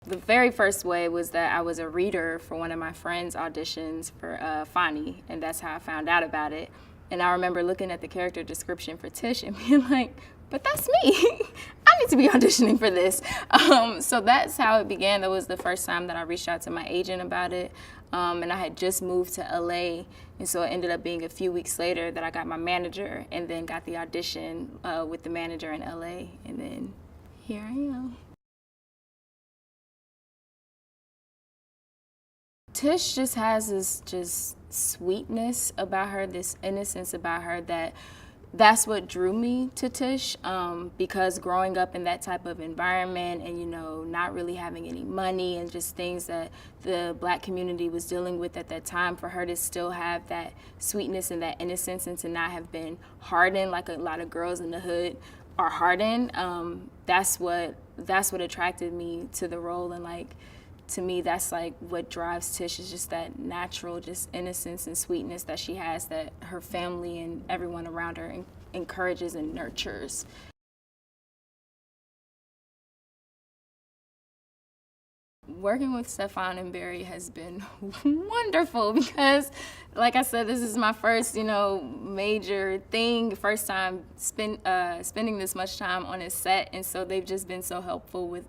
The very first way was that I was a reader for one of my friends' auditions for Fani, and that's how I found out about it. And I remember looking at the character description for Tish and being like, but that's me. I need to be auditioning for this. So that's how it began. That was the first time that I reached out to my agent about it. And I had just moved to LA, and so it ended up being a few weeks later that I got my manager and then got the audition with the manager in LA, and then here I am. Tish just has this just sweetness about her, this innocence about her that's what drew me to Tish, because growing up in that type of environment and, you know, not really having any money and just things that the Black community was dealing with at that time, for her to still have that sweetness and that innocence and to not have been hardened like a lot of girls in the hood are hardened, that's what attracted me to the role. And like, to me, that's like what drives Tish, is just that natural, just innocence and sweetness that she has, that her family and everyone around her encourages and nurtures. Working with Stefan and Barry has been wonderful because, like I said, this is my first, you know, major thing, first time spending this much time on a set, and so they've just been so helpful with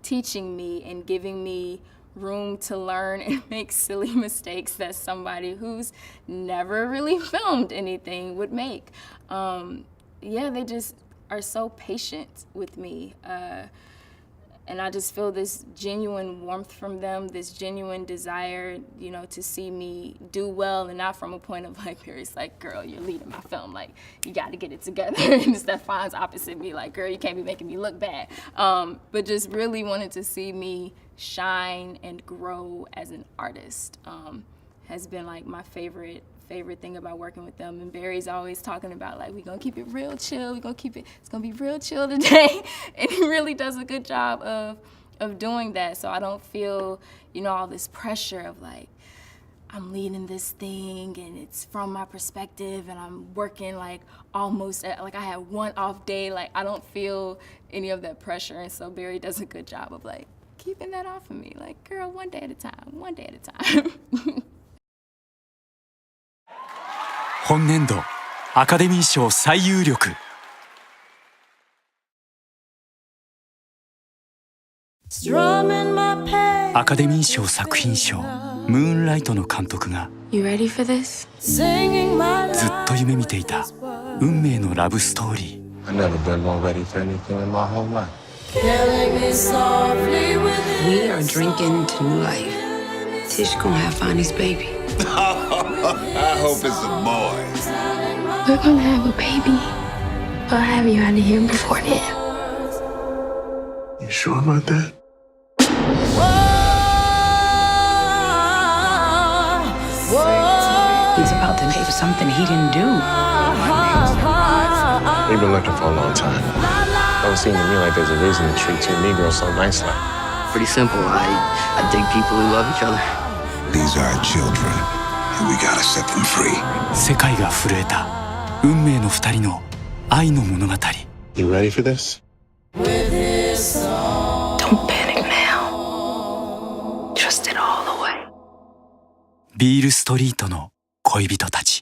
teaching me and giving me room to learn and make silly mistakes that somebody who's never really filmed anything would make. Yeah, they just are so patient with me. And I just feel this genuine warmth from them, this genuine desire, you know, to see me do well, and not from a point of like, Barry's like, girl, you're leading my film, like, you gotta get it together. And Stefan's opposite me, like, girl, you can't be making me look bad. But just really wanted to see me shine and grow as an artist has been like my favorite thing about working with them. And Barry's always talking about like, we're gonna keep it real chill, it's gonna be real chill today. And he really does a good job of doing that. So I don't feel, you know, all this pressure of like, I'm leading this thing and it's from my perspective and I'm working like almost like I had one off day. Like, I don't feel any of that pressure. And so Barry does a good job of like keeping that off of me. Like, girl, one day at a time. 本年度アカデミー賞最有力アカデミー賞作品賞ムーンライトの監督がずっと夢見ていた運命のラブストーリー。I've never been more ready for anything in my whole life. We are drinking to new life. Tish gonna have Fonny's baby. I hope it's a boy. We're gonna have a baby. I'll have you out of here before then. You sure about that? He's about to pay for something he didn't do. We've been looking for a long time. Don't seem to me like there's a reason to treat two Negroes so nicely. Pretty simple. I dig people who love each other. These are our children, and we gotta set them free. 世界が震えた運命の二人の愛の物語。 You ready for this? Don't panic now. Trust it all the way. ビールストリートの恋人たち。